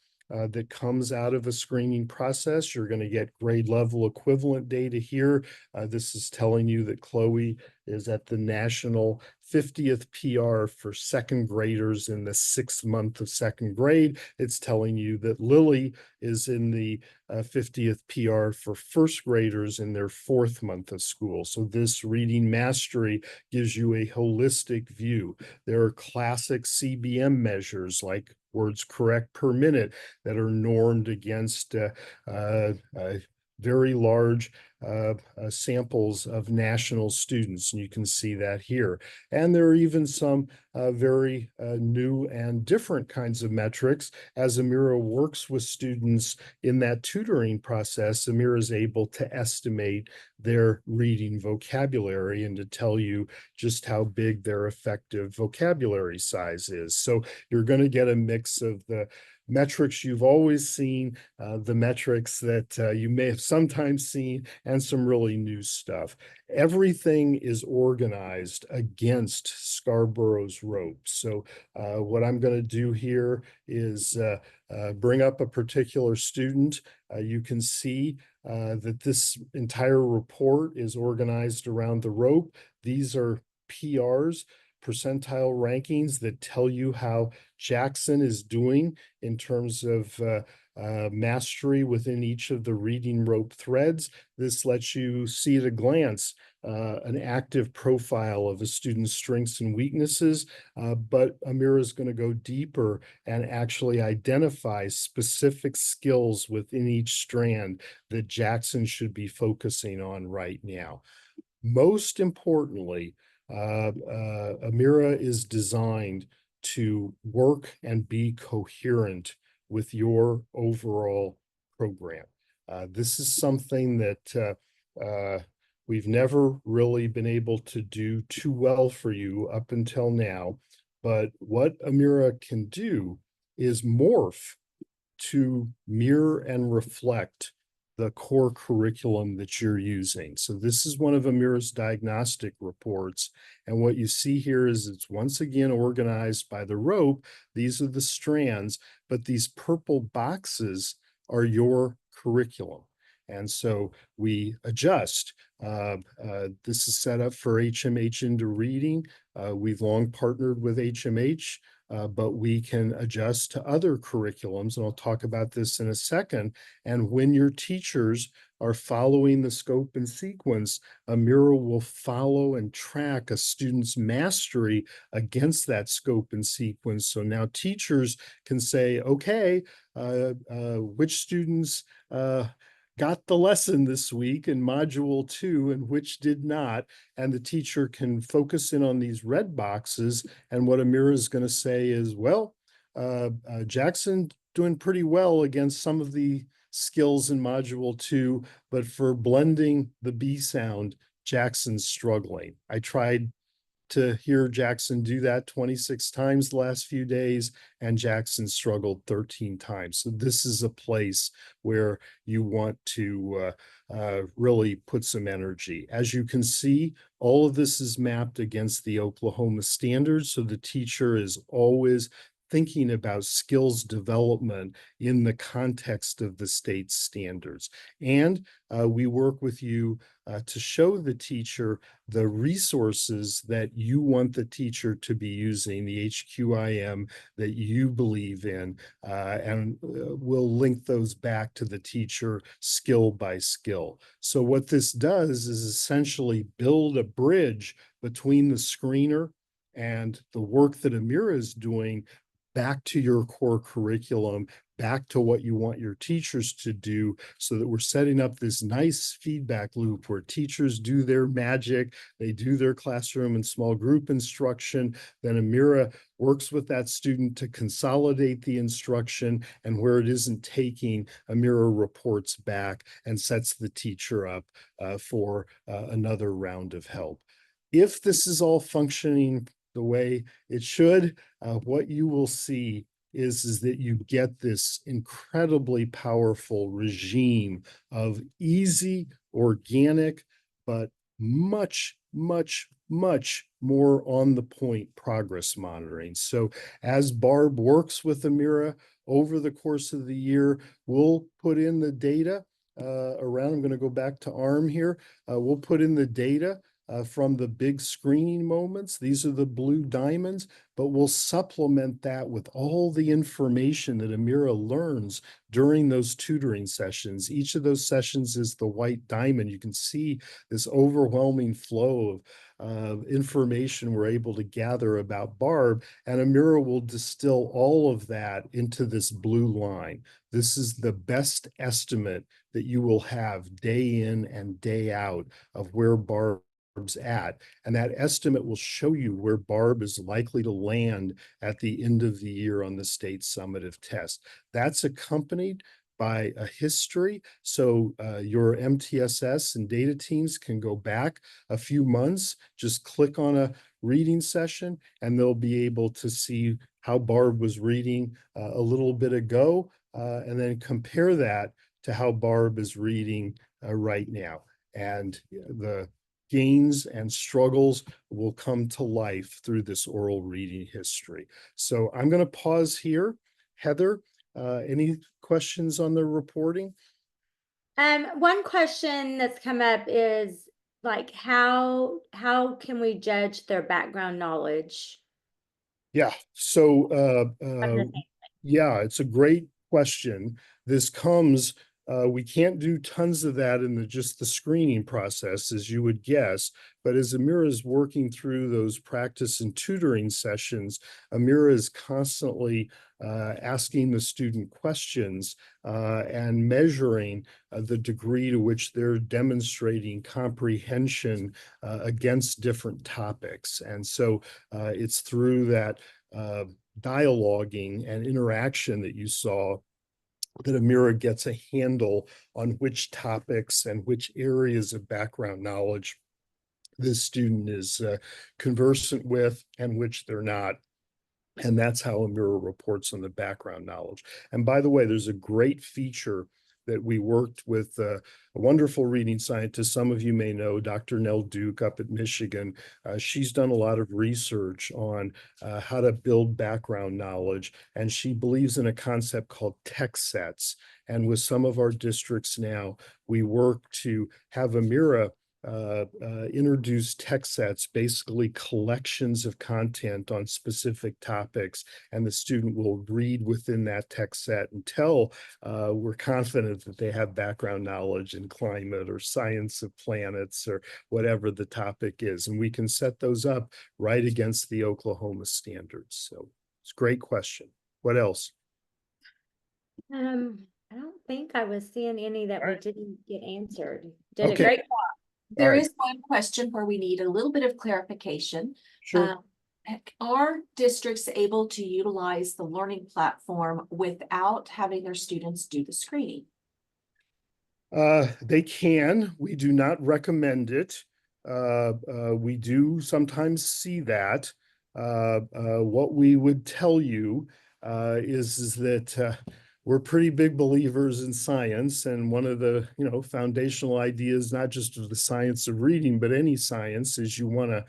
that comes out of a screening process. You're going to get grade level equivalent data here. This is telling you that Chloe is at the national 50th PR for second graders in the 6th month of second grade. It's telling you that Lily is in the 50th PR for first graders in their 4th month of school. So this reading mastery gives you a holistic view. There are classic CBM measures like words correct per minute that are normed against very large samples of national students, and you can see that here. And there are even some very new and different kinds of metrics. As Amira works with students in that tutoring process, Amira is able to estimate their reading vocabulary and to tell you just how big their effective vocabulary size is. So you're going to get a mix of the metrics you've always seen, the metrics that you may have sometimes seen, and some really new stuff. Everything is organized against Scarborough's rope. So what I'm going to do here is bring up a particular student. You can see that this entire report is organized around the rope. These are PRs, percentile rankings, that tell you how Jackson is doing in terms of mastery within each of the reading rope threads. This lets you see at a glance an active profile of a student's strengths and weaknesses, but Amira is going to go deeper and actually identify specific skills within each strand that Jackson should be focusing on right now. Most importantly, Amira is designed to work and be coherent with your overall program. This is something that we've never really been able to do too well for you up until now. But what Amira can do is morph to mirror and reflect the core curriculum that you're using. So this is one of Amira's diagnostic reports. And what you see here is it's once again organized by the rope. These are the strands, but these purple boxes are your curriculum. And so we adjust. This is set up for HMH into reading. We've long partnered with HMH. But we can adjust to other curriculums, and I'll talk about this in a second. And when your teachers are following the scope and sequence, Amira will follow and track a student's mastery against that scope and sequence. So now teachers can say, okay, which students got the lesson this week in module 2 and which did not. And the teacher can focus in on these red boxes. And what Amira is going to say is, well, Jackson doing pretty well against some of the skills in module 2, but for blending the B sound, Jackson's struggling. I tried to hear Jackson do that 26 times the last few days, and Jackson struggled 13 times. So this is a place where you want to really put some energy. As you can see, all of this is mapped against the Oklahoma standards. So the teacher is always thinking about skills development in the context of the state standards. And we work with you to show the teacher the resources that you want the teacher to be using, the HQIM that you believe in, and we'll link those back to the teacher skill by skill. So what this does is essentially build a bridge between the screener and the work that Amira is doing back to your core curriculum, back to what you want your teachers to do, so that we're setting up this nice feedback loop where teachers do their magic, they do their classroom and small group instruction, then Amira works with that student to consolidate the instruction, and where it isn't taking, Amira reports back and sets the teacher up for another round of help. If this is all functioning the way it should, what you will see is that you get this incredibly powerful regime of easy, organic, but much, much, much more on the point progress monitoring. So as Barb works with Amira over the course of the year, we'll put in the data around. I'm going to go back to ARM here. We'll put in the data from the big screening moments. These are the blue diamonds, but we'll supplement that with all the information that Amira learns during those tutoring sessions. Each of those sessions is the white diamond. You can see this overwhelming flow of information we're able to gather about Barb, and Amira will distill all of that into this blue line. This is the best estimate that you will have day in and day out of where Barb's at. And that estimate will show you where Barb is likely to land at the end of the year on the state summative test. That's accompanied by a history. So your MTSS and data teams can go back a few months, just click on a reading session, and they'll be able to see how Barb was reading a little bit ago, and then compare that to how Barb is reading right now. and the gains and struggles will come to life through this oral reading history. So I'm going to pause here. Heather, any questions on the reporting? One question that's come up is like how can we judge their background knowledge? Yeah, so From the yeah, it's a great question. This comes, we can't do tons of that in just the screening process, as you would guess. But as Amira is working through those practice and tutoring sessions, Amira is constantly asking the student questions and measuring the degree to which they're demonstrating comprehension against different topics. And so it's through that dialoguing and interaction that you saw that Amira gets a handle on which topics and which areas of background knowledge this student is conversant with and which they're not. And that's how Amira reports on the background knowledge. And by the way, there's a great feature that we worked with a wonderful reading scientist. Some of you may know Dr. Nell Duke up at Michigan. She's done a lot of research on how to build background knowledge, and she believes in a concept called text sets. And with some of our districts now, we work to have Amira introduce text sets, basically collections of content on specific topics, and the student will read within that text set until we're confident that they have background knowledge in climate or science of planets or whatever the topic is. And we can set those up right against the Oklahoma standards. So it's a great question. What else? I don't think I was seeing any that we Alright. didn't get answered. Did a Okay. great There right. is one question where we need a little bit of clarification. Sure. Are districts able to utilize the learning platform without having their students do the screening? They can. We do not recommend it. We do sometimes see that. What we would tell you is that we're pretty big believers in science, and one of the foundational ideas, not just of the science of reading, but any science, is you want to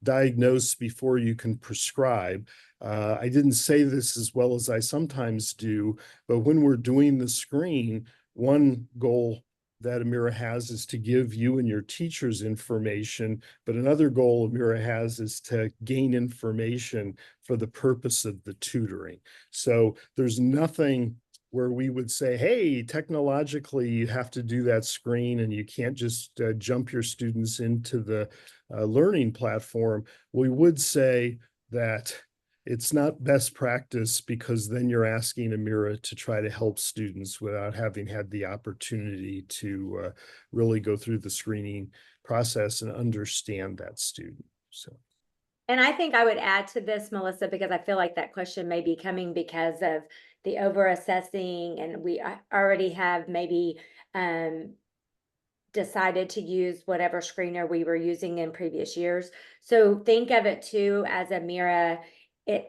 diagnose before you can prescribe. I didn't say this as well as I sometimes do, but when we're doing the screen, one goal that Amira has is to give you and your teachers information, but another goal Amira has is to gain information for the purpose of the tutoring. So there's nothing where we would say, hey, technologically, you have to do that screen and you can't just jump your students into the learning platform. We would say that it's not best practice, because then you're asking Amira to try to help students without having had the opportunity to really go through the screening process and understand that student. So. And I think I would add to this, Melissa, because I feel like that question may be coming because of the over assessing, and we already have maybe decided to use whatever screener we were using in previous years. So think of it too as Amira.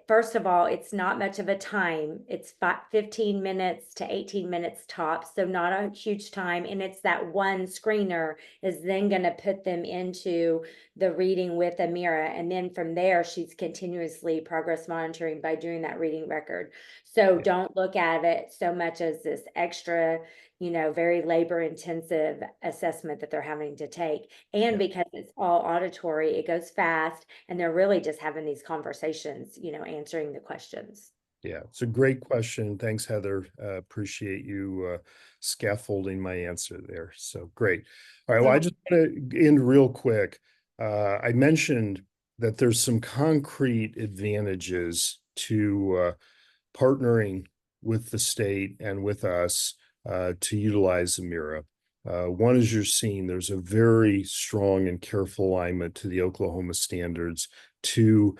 First of all, it's not much of a time. It's 15 minutes to 18 minutes tops, so not a huge time. And it's that one screener is then going to put them into the reading with Amira. And then from there, she's continuously progress monitoring by doing that reading record. So don't look at it so much as this extra, very labor intensive assessment that they're having to take. And because it's all auditory, it goes fast, and they're really just having these conversations, answering the questions. Yeah, it's a great question. Thanks, Heather. Appreciate you scaffolding my answer there. So great. All right, well, I just want to end real quick. I mentioned that there's some concrete advantages to partnering with the state and with us to utilize Amira. One, as you're seeing, there's a very strong and careful alignment to the Oklahoma standards. Two,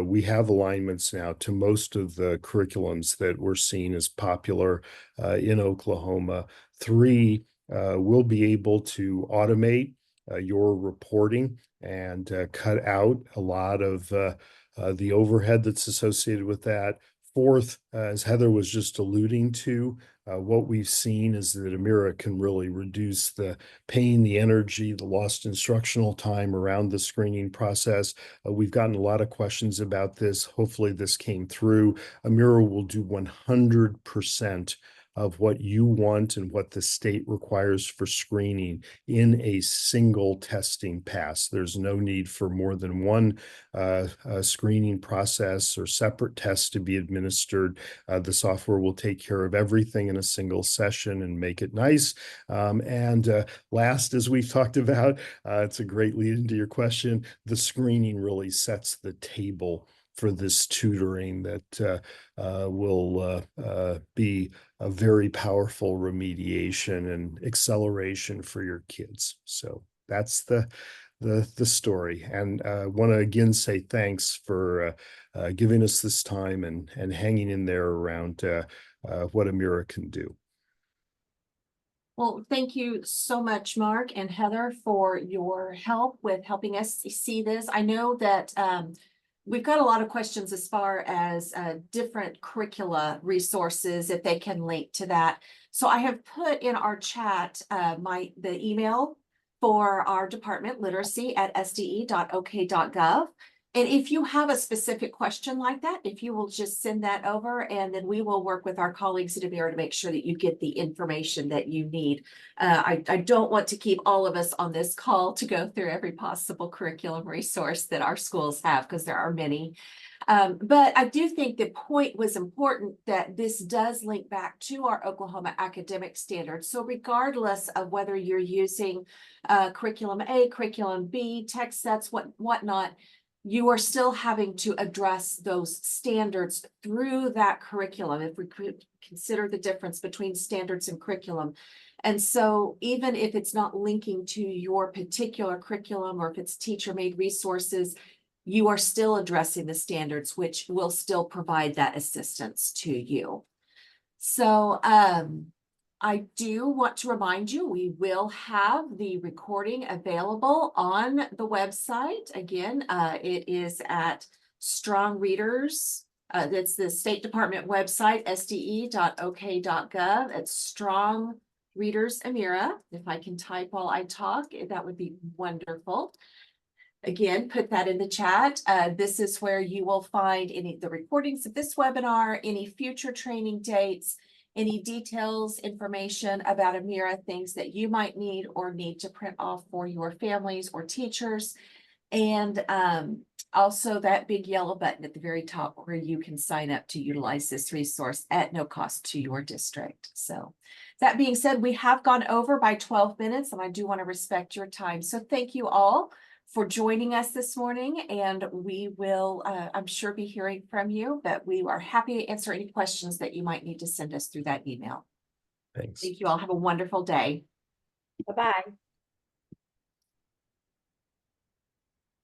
we have alignments now to most of the curriculums that we're seeing as popular in Oklahoma. Three, we'll be able to automate your reporting and cut out a lot of the overhead that's associated with that. Fourth, as Heather was just alluding to, what we've seen is that Amira can really reduce the pain, the energy, the lost instructional time around the screening process. We've gotten a lot of questions about this. Hopefully this came through. Amira will do 100% of what you want and what the state requires for screening in a single testing pass. There's no need for more than one screening process or separate tests to be administered. The software will take care of everything in a single session and make it nice. Last, as we've talked about, it's a great lead into your question, the screening really sets the table for this tutoring that will be a very powerful remediation and acceleration for your kids. So that's the story. And want to again say thanks for giving us this time and hanging in there around what Amira can do. Well, thank you so much, Mark and Heather, for your help with helping us see this. I know that we've got a lot of questions as far as different curricula resources, if they can link to that. So I have put in our chat the email for our department, literacy@sde.ok.gov. And if you have a specific question like that, if you will just send that over, and then we will work with our colleagues at Amira to make sure that you get the information that you need. I don't want to keep all of us on this call to go through every possible curriculum resource that our schools have, because there are many. But I do think the point was important that this does link back to our Oklahoma academic standards. So regardless of whether you're using curriculum A, curriculum B, text sets, whatnot, you are still having to address those standards through that curriculum, if we could consider the difference between standards and curriculum. And so even if it's not linking to your particular curriculum, or if it's teacher-made resources, you are still addressing the standards, which will still provide that assistance to you. So I do want to remind you, we will have the recording available on the website. Again, it is at Strong Readers. That's the State Department website, sde.ok.gov. It's Strong Readers Amira. If I can type while I talk, that would be wonderful. Again, put that in the chat. This is where you will find the recordings of this webinar, any future training dates, any details, information about Amira, things that you might need or need to print off for your families or teachers. And also that big yellow button at the very top where you can sign up to utilize this resource at no cost to your district. So that being said, we have gone over by 12 minutes, and I do want to respect your time. So thank you all for joining us this morning, and we will, I'm sure, be hearing from you, but we are happy to answer any questions that you might need to send us through that email. Thanks. Thank you all. Have a wonderful day. Bye-bye.